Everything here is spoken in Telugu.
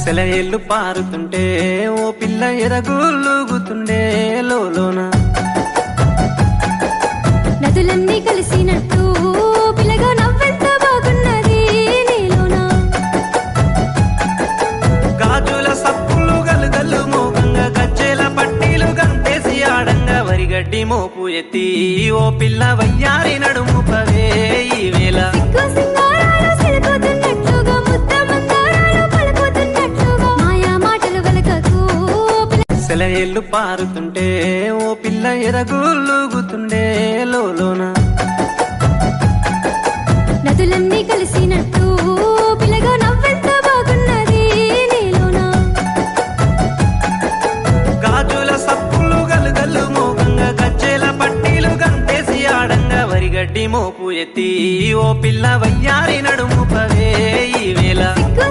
సెలయేళ్ళు పారుతుంటే ఓ పిల్ల ఎరగులుగుతుండే లోలోన నదులన్నీ కలిసినట్టు పిల్లగా నవ్వెంత బాగున్నది నీలోన గాజుల సప్పులు గలుగల్లు మోగంగా గజ్జెల పట్టీలు గంతేసి ఆడంగా వరిగడ్డి మోపు ఎత్తి ఓ పిల్ల వయ్యారి నడుము పవే ఈ వేళ సిగ్గు సింగారాలు సిలుకుతున్నట్లుగా ముద్ద మందారాలు పలుకుతున్నట్లుగా మాయా మాటలు వెలకకు సెలయేళ్ళు పారుతుంటే ఓ పిల్ల ఎరగులుగుతుండే లోలోన నదులన్నీ కలిసినట్టు పిల్లగా నవ్వెంత బాగున్నది నీలోన గాజుల సప్పులు గలుగల్లు మోగంగా గజ్జెల పట్టీలు గంతేసి ఆడంగా వరిగడ్డి మోపు ఎత్తి ఓ పిల్ల వయ్యారి నడుము పవే ఈ వేళ సిగ్గు